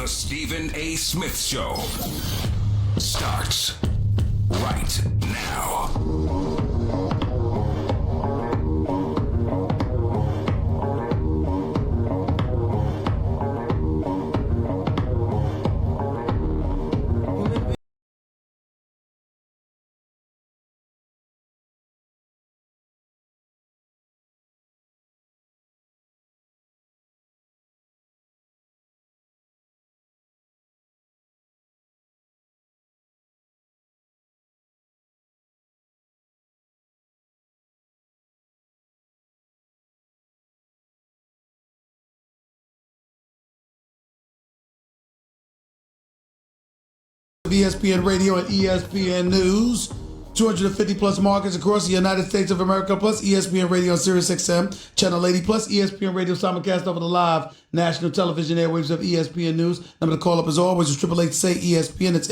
The Stephen A. Smith Show starts right now. ESPN Radio and ESPN News. 250 plus markets across the United States of America, plus ESPN Radio on Sirius XM, Channel 80, plus ESPN Radio simulcast over the live national television airwaves of ESPN News. Number to call up as always is 888-SAY-ESPN. It's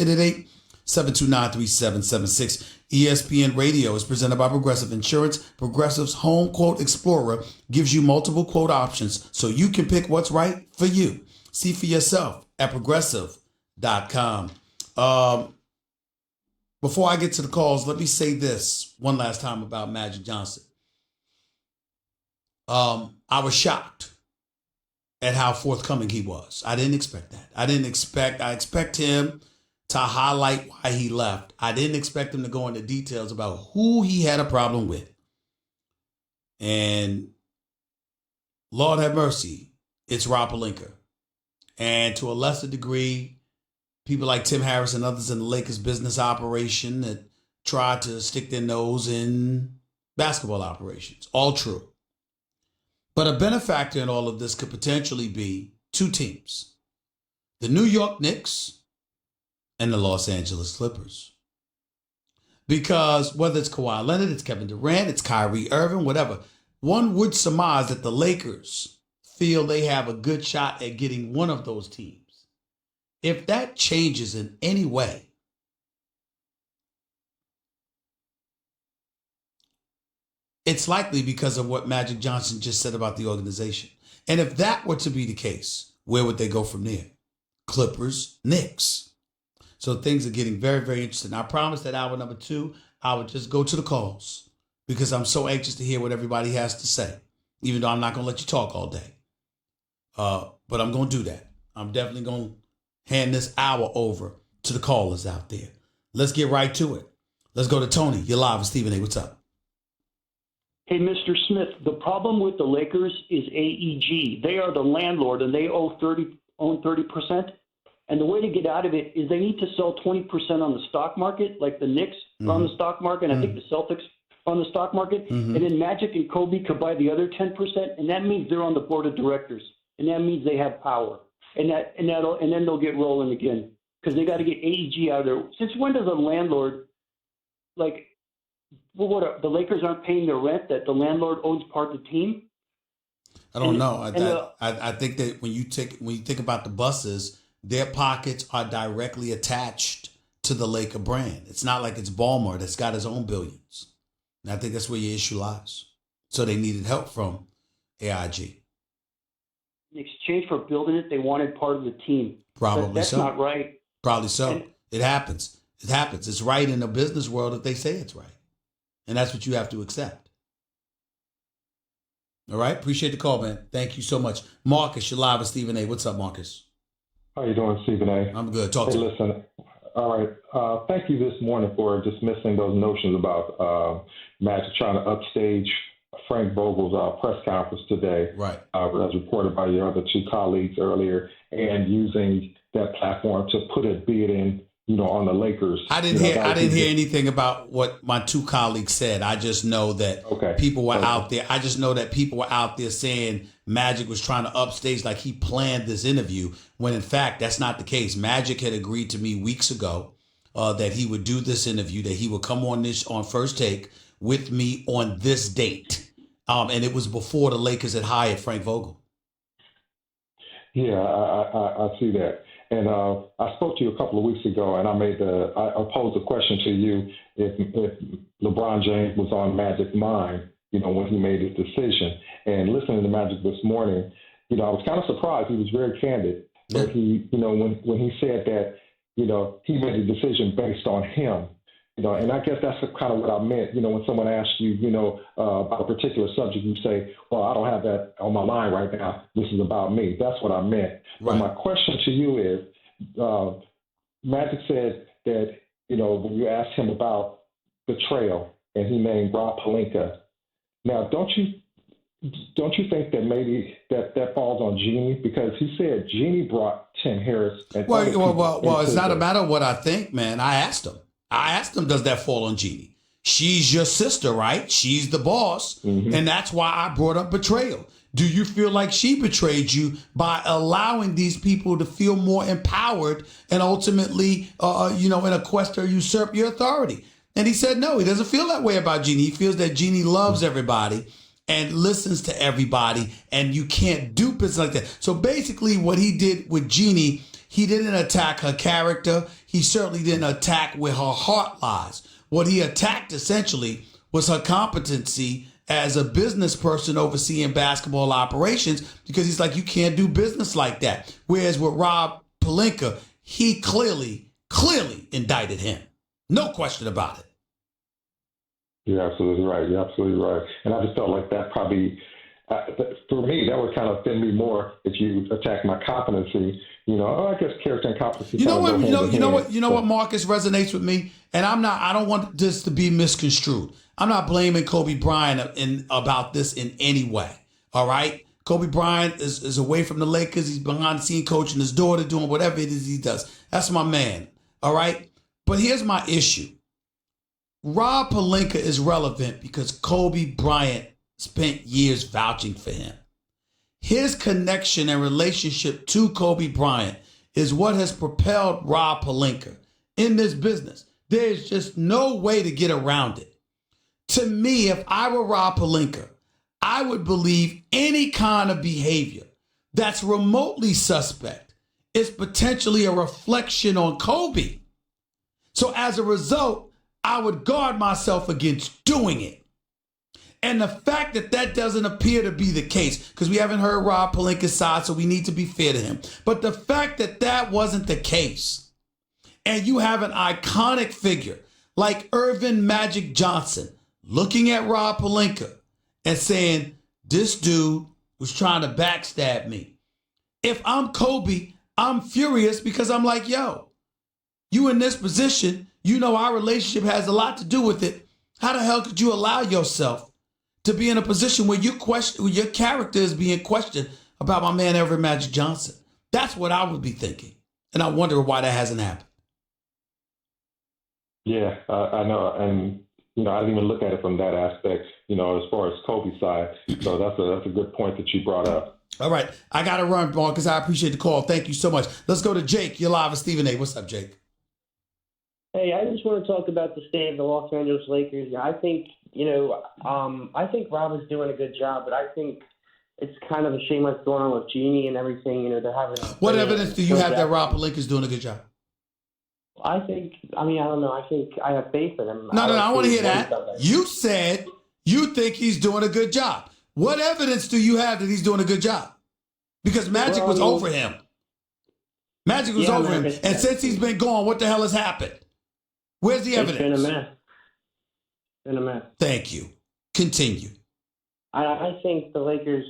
888-729-3776. ESPN Radio is presented by Progressive Insurance. Progressive's Home Quote Explorer gives you multiple quote options so you can pick what's right for you. See for yourself at progressive.com. Before I get to the calls, let me say this one last time about Magic Johnson. I was shocked at how forthcoming he was. I didn't expect that. I expect him to highlight why he left. I didn't expect him to go into details about who he had a problem with. And Lord have mercy, it's Rob Pelinka. And to a lesser degree, people like Tim Harris and others in the Lakers business operation that try to stick their nose in basketball operations. All true. But a benefactor in all of this could potentially be two teams. The New York Knicks and the Los Angeles Clippers. Because whether it's Kawhi Leonard, it's Kevin Durant, it's Kyrie Irving, whatever, one would surmise that the Lakers feel they have a good shot at getting one of those teams. If that changes in any way, it's likely because of what Magic Johnson just said about the organization. And if that were to be the case, where would they go from there? Clippers, Knicks. So things are getting very, very interesting. I promised that hour number 2, I would just go to the calls because I'm so anxious to hear what everybody has to say, even though I'm not going to let you talk all day. But I'm going to do that. I'm definitely going to hand this hour over to the callers out there. Let's get right to it. Let's go to Tony. You're live with Stephen A. What's up? Hey, Mr. Smith, the problem with the Lakers is AEG. They are the landlord, and they own 30%. And the way to get out of it is they need to sell 20% on the stock market, like the Knicks are on the stock market, and I think the Celtics are on the stock market. And then Magic and Kobe could buy the other 10%, and that means they're on the board of directors, and that means they have power. And then they'll get rolling again because they got to get AEG out of there. Since when does a landlord, the Lakers aren't paying their rent that the landlord owns part of the team? I don't know. I think that when you think about the buses, their pockets are directly attached to the Laker brand. It's not like it's Ballmer that's got his own billions. And I think that's where your issue lies. So they needed help from AIG. In exchange for building it, they wanted part of the team. Probably that's so. That's not right. Probably so. It happens. It happens. It's right in the business world if they say it's right. And that's what you have to accept. All right? Appreciate the call, man. Thank you so much. Marcus, you're live with Stephen A. What's up, Marcus? How you doing, Stephen A? I'm good. Talk to me. Listen, all right. Thank you this morning for dismissing those notions about Magic trying to upstage Frank Vogel's press conference today, right? As reported by your other two colleagues earlier, and using that platform to put a bid in, on the Lakers. I didn't hear anything about what my two colleagues said. I just know that people were out there. I just know that people were out there saying Magic was trying to upstage, like he planned this interview, when in fact that's not the case. Magic had agreed to me weeks ago that he would do this interview, that he would come on First Take with me on this date. And it was before the Lakers had hired Frank Vogel. Yeah, I see that. And I spoke to you a couple of weeks ago, and I posed a question to you if LeBron James was on Magic's mind, when he made his decision. And listening to Magic this morning, I was kind of surprised. He was very candid. but he, when he said that, he made a decision based on him. And I guess that's kind of what I meant. When someone asks you, about a particular subject, you say, well, I don't have that on my mind right now. This is about me. That's what I meant. Right. But my question to you is, Magic said that, when you asked him about betrayal and he named Rob Pelinka. Now, don't you think that maybe that falls on Jeannie? Because he said Jeannie brought Tim Harris. And well, it's not a matter of what I think, man. I asked him, does that fall on Jeannie? She's your sister, right? She's the boss. Mm-hmm. And that's why I brought up betrayal. Do you feel like she betrayed you by allowing these people to feel more empowered and ultimately, in a quest to usurp your authority? And he said, no, he doesn't feel that way about Jeannie. He feels that Jeannie loves everybody and listens to everybody, and you can't do business like that. So basically what he did with Jeannie, he didn't attack her character. He certainly didn't attack where her heart lies. What he attacked essentially was her competency as a business person overseeing basketball operations, because he's like, you can't do business like that. Whereas with Rob Pelinka, he clearly indicted him. No question about it. You're absolutely right. And I just felt like that probably, for me, that would kind of offend me more if you attack my competency. I guess character and competency. You know what, Marcus, resonates with me, and I don't want this to be misconstrued. I'm not blaming Kobe Bryant about this in any way. All right, Kobe Bryant is away from the Lakers. He's behind the scene coaching his daughter, doing whatever it is he does. That's my man. All right, but here's my issue. Rob Pelinka is relevant because Kobe Bryant spent years vouching for him. His connection and relationship to Kobe Bryant is what has propelled Rob Pelinka in this business. There's just no way to get around it. To me, if I were Rob Pelinka, I would believe any kind of behavior that's remotely suspect is potentially a reflection on Kobe. So as a result, I would guard myself against doing it. And the fact that doesn't appear to be the case, because we haven't heard Rob Pelinka's side, so we need to be fair to him. But the fact that wasn't the case, and you have an iconic figure like Earvin Magic Johnson looking at Rob Pelinka and saying, this dude was trying to backstab me. If I'm Kobe, I'm furious because I'm like, yo, you in this position, our relationship has a lot to do with it. How the hell could you allow yourself to be in a position where your character is being questioned about my man Earvin Magic Johnson? That's what I would be thinking. And I wonder why that hasn't happened. Yeah, I know. And, I didn't even look at it from that aspect, as far as Kobe's side. So that's a good point that you brought up. All right. I got to run, Marcus. I appreciate the call. Thank you so much. Let's go to Jake. You're live with Stephen A. What's up, Jake? Hey, I just want to talk about the state of the Los Angeles Lakers. I think, I think Rob is doing a good job, but I think it's kind of a shame what's going on with Jeannie and everything. They're having. What evidence do you have that Rob Pelinka is doing a good job? I don't know. I think I have faith in him. No, I want to hear that. You said you think he's doing a good job. What evidence do you have that he's doing a good job? Because Magic was over him. Magic was over him. And since he's been gone, what the hell has happened? Where's the evidence? It's been a mess. Thank you. Continue. I think the Lakers,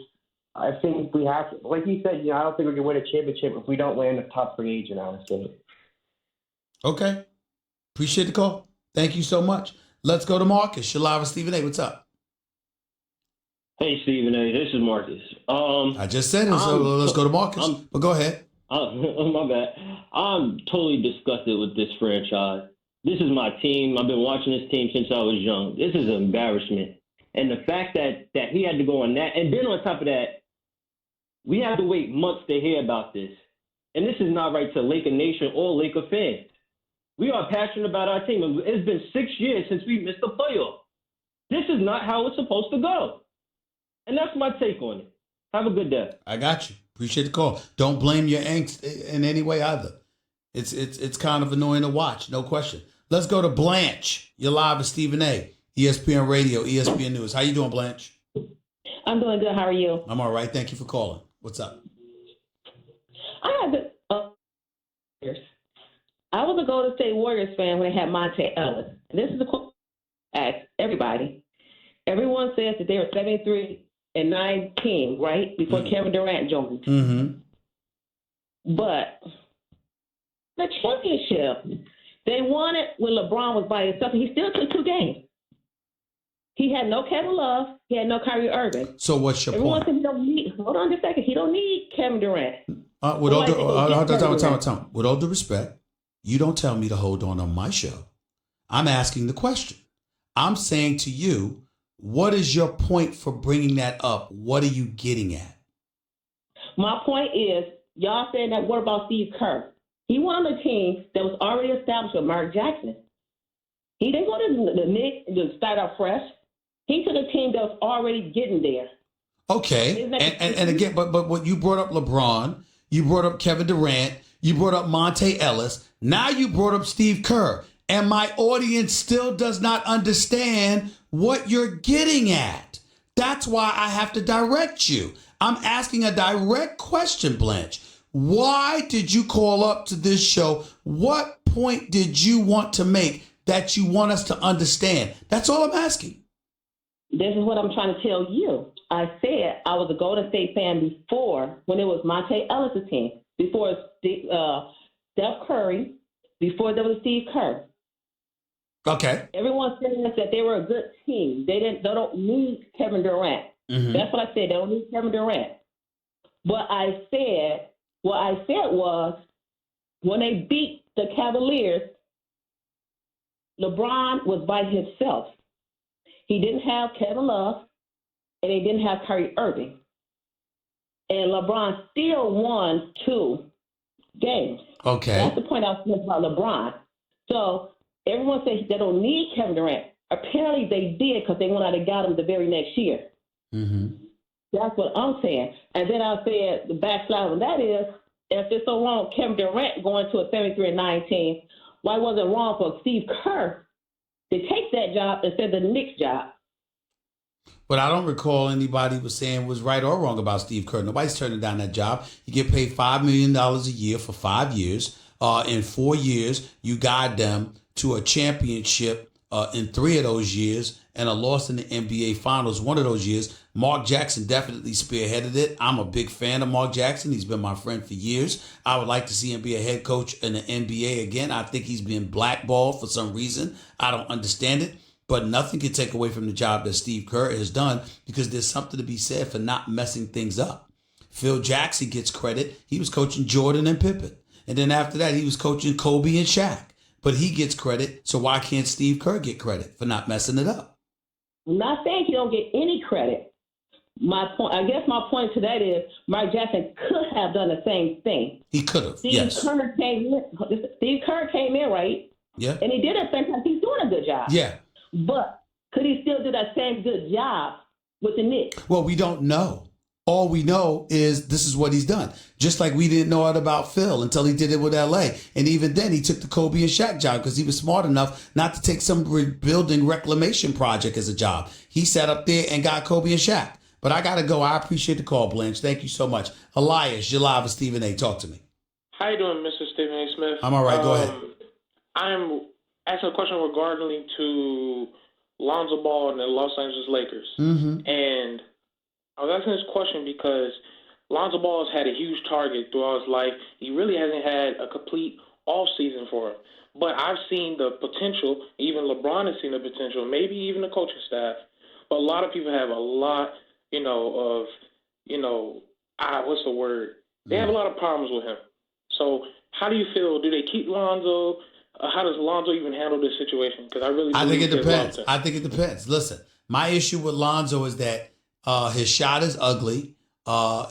we have to, like you said, I don't think we can win a championship if we don't land a top free agent, honestly. Okay. Appreciate the call. Thank you so much. Let's go to Marcus. You're live with Stephen A. What's up? Hey, Stephen A. This is Marcus. I just said it, so let's go to Marcus. But go ahead. My bad. I'm totally disgusted with this franchise. This is my team. I've been watching this team since I was young. This is an embarrassment. And the fact that he had to go on that, and then on top of that, we have to wait months to hear about this. And this is not right to Laker Nation or Laker fans. We are passionate about our team. It's been 6 years since we missed the playoff. This is not how it's supposed to go. And that's my take on it. Have a good day. I got you. Appreciate the call. Don't blame your angst in any way either. It's kind of annoying to watch, no question. Let's go to Blanche. You're live with Stephen A. ESPN Radio, ESPN News. How you doing, Blanche? I'm doing good. How are you? I'm all right. Thank you for calling. What's up? I was a Golden State Warriors fan when they had Monte Ellis. And this is the question I asked everybody. Everyone says that they were 73-9 team, right? Before Kevin Durant joined. Mm-hmm. But the championship, they won it when LeBron was by himself. He still took 2 games. He had no Kevin Love. He had no Kyrie Irving. So what's your Everyone point? said he don't need. Hold on just a second. He don't need Kevin Durant. With all due respect, you don't tell me to hold on my show. I'm asking the question. I'm saying to you, what is your point for bringing that up? What are you getting at? My point is, y'all saying that, what about Steve Kerr? He went on a team that was already established with Mark Jackson. He didn't go to the Knicks to start out fresh. He took a team that was already getting there. Okay. And again, but what you brought up LeBron, you brought up Kevin Durant, you brought up Monte Ellis, now you brought up Steve Kerr. And my audience still does not understand what you're getting at. That's why I have to direct you. I'm asking a direct question, Blanche. Why did you call up to this show? What point did you want to make that you want us to understand? That's all I'm asking. This is what I'm trying to tell you. I said I was a Golden State fan before, when it was Monte Ellis' team, before Steph Curry, before there was Steve Kerr. Okay. Everyone said that they were a good team. They don't need Kevin Durant. Mm-hmm. That's what I said. They don't need Kevin Durant. But what I said was, when they beat the Cavaliers, LeBron was by himself. He didn't have Kevin Love, and he didn't have Kyrie Irving. And LeBron still won 2 games. Okay. That's the point I was making about LeBron. So everyone says they don't need Kevin Durant. Apparently they did, because they went out and got him the very next year. Mm-hmm. That's what I'm saying. And then I said the backslide on that is, if it's so wrong, Kevin Durant going to a 73-9 team, why was it wrong for Steve Kerr to take that job instead of the Knicks job? But I don't recall anybody was saying was right or wrong about Steve Kerr. Nobody's turning down that job. You get paid $5 million a year for 5 years. In 4 years, you guide them to a championship in 3 of those years and a loss in the NBA Finals 1 of those years. Mark Jackson definitely spearheaded it. I'm a big fan of Mark Jackson. He's been my friend for years. I would like to see him be a head coach in the NBA again. I think he's been blackballed for some reason. I don't understand it. But nothing can take away from the job that Steve Kerr has done, because there's something to be said for not messing things up. Phil Jackson gets credit. He was coaching Jordan and Pippen. And then after that, he was coaching Kobe and Shaq. But he gets credit. So why can't Steve Kerr get credit for not messing it up? I'm not saying he don't get any credit. My point to that is, Mark Jackson could have done the same thing. He could have, Steve yes. Kerr came in, right? Yeah. And he did it fantastic. He's doing a good job. Yeah. But could he still do that same good job with the Knicks? Well, we don't know. All we know is this is what he's done. Just like we didn't know it about Phil until he did it with LA. And even then, he took the Kobe and Shaq job because he was smart enough not to take some rebuilding reclamation project as a job. He sat up there and got Kobe and Shaq. But I got to go. I appreciate the call, Blanche. Thank you so much. Elias, you're live with Stephen A. Talk to me. How you doing, Mr. Stephen A. Smith? I'm all right. Go ahead. I'm asking a question regarding to Lonzo Ball and the Los Angeles Lakers. Mm-hmm. And I was asking this question because Lonzo Ball has had a huge target throughout his life. He really hasn't had a complete offseason for him. But I've seen the potential, even LeBron has seen the potential, maybe even the coaching staff. But a lot of people have a lot, what's the word? They have a lot of problems with him. So how do you feel? Do they keep Lonzo? How does Lonzo even handle this situation? Because I think it depends. I think it depends. Listen, my issue with Lonzo is that his shot is ugly.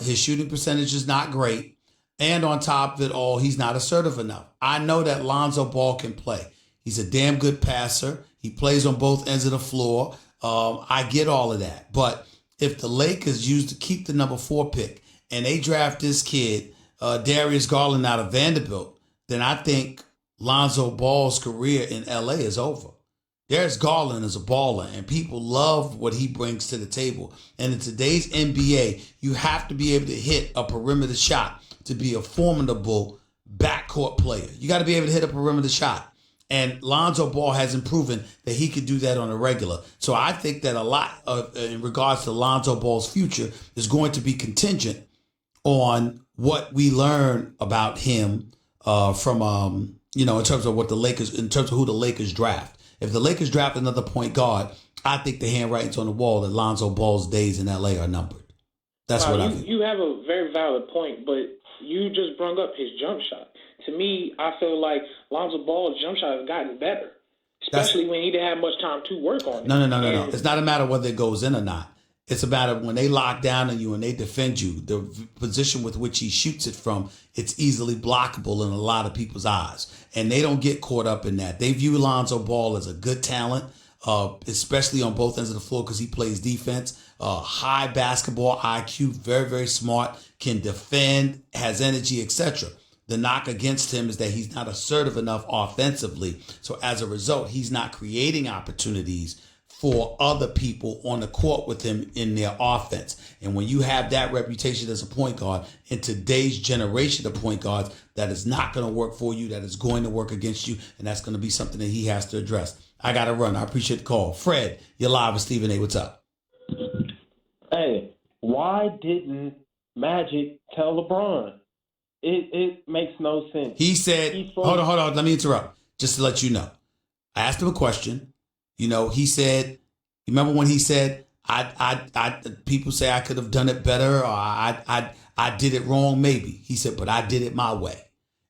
His shooting percentage is not great. And on top of it all, he's not assertive enough. I know that Lonzo Ball can play. He's a damn good passer. He plays on both ends of the floor. I get all of that. But if the Lakers used to keep the number 4 pick and they draft this kid, Darius Garland out of Vanderbilt, then I think Lonzo Ball's career in LA is over. Darius Garland is a baller, and people love what he brings to the table. And in today's NBA, you have to be able to hit a perimeter shot to be a formidable backcourt player. You got to be able to hit a perimeter shot. And Lonzo Ball hasn't proven that he could do that on a regular. So I think that a lot of, in regards to Lonzo Ball's future, is going to be contingent on what we learn about him from in terms of what the Lakers, in terms of who the Lakers draft. If the Lakers draft another point guard, I think the handwriting's on the wall that Lonzo Ball's days in LA are numbered. That's what I think. You have a very valid point, but you just brought up his jump shot. To me, I feel like Lonzo Ball's jump shot has gotten better, especially when he didn't have much time to work on it. No. It's not a matter of whether it goes in or not. It's a matter of when they lock down on you and they defend you, the position with which he shoots it from, it's easily blockable in a lot of people's eyes. And they don't get caught up in that. They view Lonzo Ball as a good talent, especially on both ends of the floor because he plays defense. High basketball IQ, very, very smart, can defend, has energy, etc. The knock against him is that he's not assertive enough offensively. So as a result, he's not creating opportunities for other people on the court with him in their offense. And when you have that reputation as a point guard in today's generation of point guards, that is not going to work for you. That is going to work against you. And that's going to be something that he has to address. I got to run. I appreciate the call. Fred, you're live with Stephen A. What's up? Hey, why didn't Magic tell LeBron? It makes no sense. He said, hold on. Let me interrupt. Just to let you know. I asked him a question. He said, remember when he said, I people say I could have done it better or I did it wrong, maybe. He said, but I did it my way.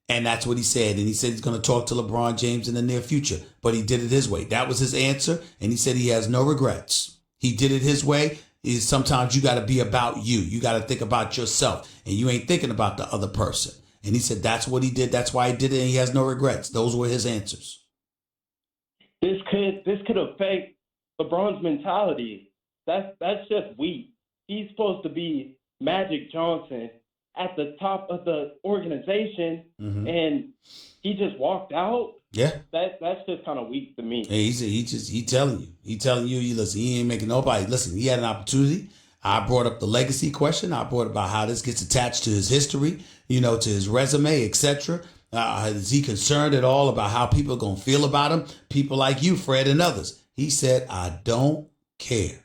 And that's what he said. And he said he's going to talk to LeBron James in the near future, but he did it his way. That was his answer. And he said he has no regrets. He did it his way. Sometimes you got to be about you. You got to think about yourself and you ain't thinking about the other person. And he said that's what he did. That's why he did it. And he has no regrets. Those were his answers. This could affect LeBron's mentality. That's just weak. He's supposed to be Magic Johnson at the top of the organization, and he just walked out. Yeah, that's just kind of weak to me. Hey, he telling you. Listen, he ain't making nobody. Listen, he had an opportunity. I brought up the legacy question. I brought about how this gets attached to his history, to his resume, etc. Is he concerned at all about how people are going to feel about him? People like you, Fred, and others. He said, I don't care.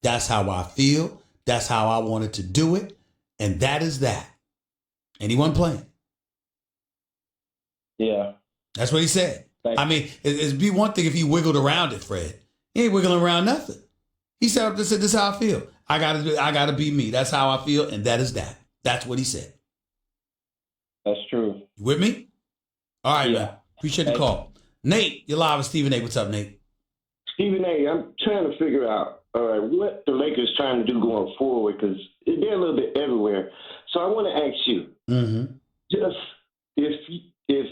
That's how I feel. That's how I wanted to do it. And that is that. And he wasn't playing. Yeah. That's what he said. I mean, it'd be one thing if he wiggled around it, Fred. He ain't wiggling around nothing. He said, this is how I feel. I gotta be me. That's how I feel. And that is that. That's what he said. That's true. You with me? All right, man. Appreciate the call. Nate, you're live with Stephen A. What's up, Nate? Stephen A., I'm trying to figure out, what the Lakers trying to do going forward, because they're a little bit everywhere. So I want to ask you, just if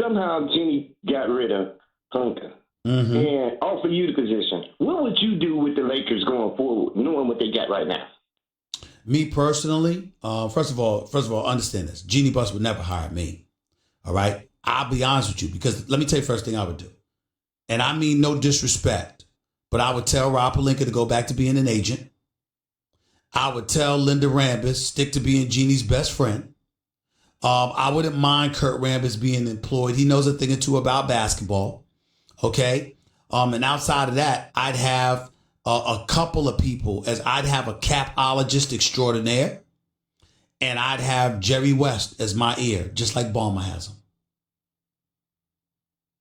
somehow Jimmy got rid of Hunter and offered you the position, what would you do with the Lakers going forward, knowing what they got right now? Me personally, first of all, understand this. Jeannie Buss would never hire me. All right? I'll be honest with you, because let me tell you the first thing I would do. And I mean no disrespect, but I would tell Rob Pelinka to go back to being an agent. I would tell Linda Rambis, stick to being Jeannie's best friend. I wouldn't mind Kurt Rambis being employed. He knows a thing or two about basketball. Okay? And outside of that, I'd have a couple of people, as I'd have a capologist extraordinaire, and I'd have Jerry West as my ear, just like Ballmer has him.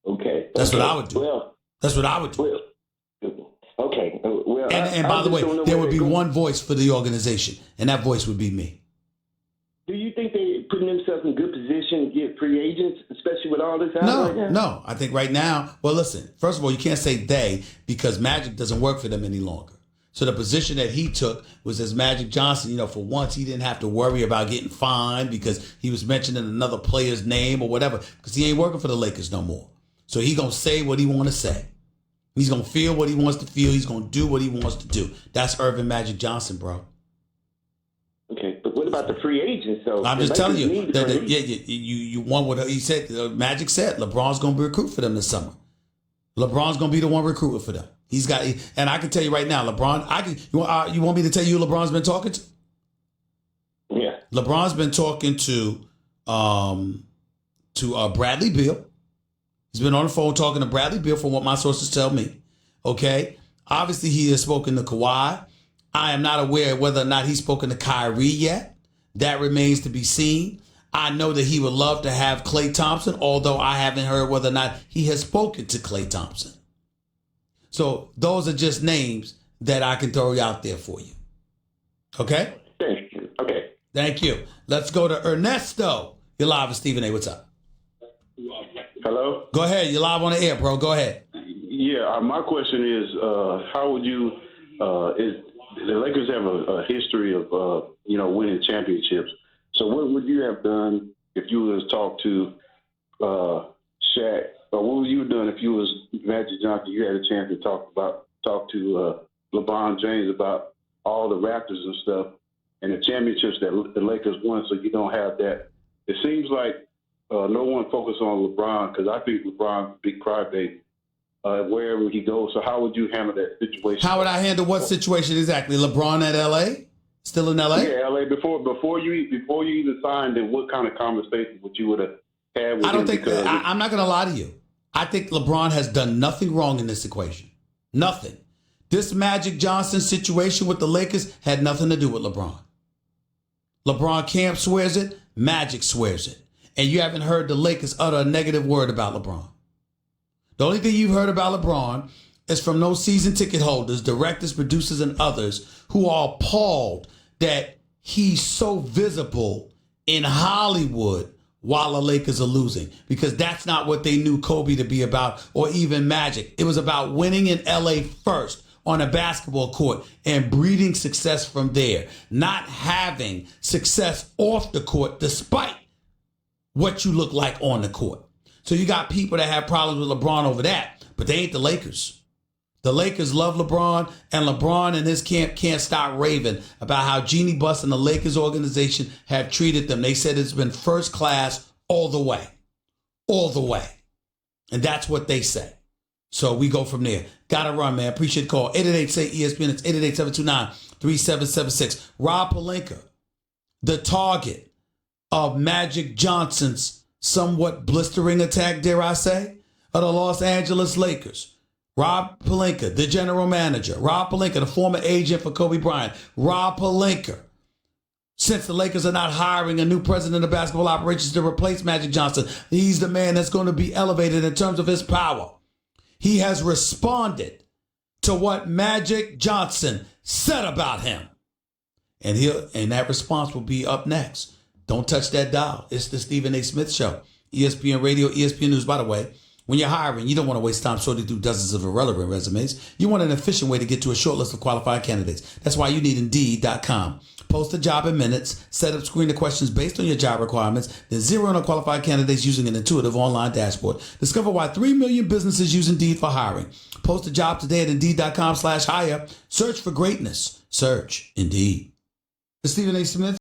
Okay. That's what I would do. Well, that's what I would do. Okay. Well, and by the way, there would be one voice for the organization, and that voice would be me. Do you think they're putting themselves in good position to get free agents, especially with all this happening right now? No. I think right now, well, listen, first of all, you can't say they, because Magic doesn't work for them any longer. So the position that he took was as Magic Johnson. For once, he didn't have to worry about getting fined because he was mentioning another player's name or whatever, because he ain't working for the Lakers no more. So he going to say what he want to say. He's going to feel what he wants to feel. He's going to do what he wants to do. That's Earvin Magic Johnson, bro. Okay, but what about the free agents, though? I'm just telling you that you want what he said. Magic said LeBron's going to be recruit for them this summer. LeBron's going to be the one recruiting for them. He's got, and I can tell you right now, LeBron. You want me to tell you who LeBron's been talking to? Yeah, LeBron's been talking to to Bradley Beal. He's been on the phone talking to Bradley Beal from what my sources tell me. Okay. Obviously, he has spoken to Kawhi. I am not aware whether or not he's spoken to Kyrie yet. That remains to be seen. I know that he would love to have Klay Thompson, although I haven't heard whether or not he has spoken to Klay Thompson. So those are just names that I can throw out there for you. Okay? Thank you. Okay. Thank you. Let's go to Ernesto. You're live with Stephen A. What's up? Hello? Go ahead. You're live on the air, bro. Go ahead. Yeah, my question is, how would you, the Lakers have a history of, winning championships. So what would you have done if you was talked to Shaq? Or what would you have done if you was Magic Johnson? You had a chance to talk to LeBron James about all the Raptors and stuff and the championships that the Lakers won, so you don't have that. It seems like no one focused on LeBron, because I think LeBron's a big crybaby wherever he goes. So how would you handle that situation? How would I handle what situation exactly? LeBron at L.A.? Still in L.A.? Yeah, L.A. Before you even signed, then what kind of conversation would you would have had with him? I don't think I'm not going to lie to you. I think LeBron has done nothing wrong in this equation. Nothing. This Magic Johnson situation with the Lakers had nothing to do with LeBron. LeBron Camp swears it. Magic swears it. And you haven't heard the Lakers utter a negative word about LeBron. The only thing you've heard about LeBron is from those season ticket holders, directors, producers, and others who are appalled that he's so visible in Hollywood while the Lakers are losing, because that's not what they knew Kobe to be about, or even Magic. It was about winning in LA first on a basketball court and breeding success from there, not having success off the court despite what you look like on the court. So you got people that have problems with LeBron over that, but they ain't the Lakers. The Lakers love LeBron, and LeBron and his camp can't stop raving about how Jeanie Buss and the Lakers organization have treated them. They said it's been first class all the way. All the way. And that's what they say. So we go from there. Gotta run, man. Appreciate the call. 888-SAY-ESPN. It's 888-729-3776. Rob Pelinka, the target of Magic Johnson's somewhat blistering attack, dare I say, of the Los Angeles Lakers. Rob Pelinka, the general manager. Rob Pelinka, the former agent for Kobe Bryant. Rob Pelinka, since the Lakers are not hiring a new president of basketball operations to replace Magic Johnson, he's the man that's going to be elevated in terms of his power. He has responded to what Magic Johnson said about him. And that response will be up next. Don't touch that dial. It's the Stephen A. Smith Show. ESPN Radio, ESPN News. By the way, when you're hiring, you don't want to waste time sorting through dozens of irrelevant resumes. You want an efficient way to get to a short list of qualified candidates. That's why you need Indeed.com. Post a job in minutes, set up screening questions based on your job requirements, then zero in on qualified candidates using an intuitive online dashboard. Discover why 3 million businesses use Indeed for hiring. Post a job today at Indeed.com/hire. Search for greatness. Search Indeed. The Stephen A. Smith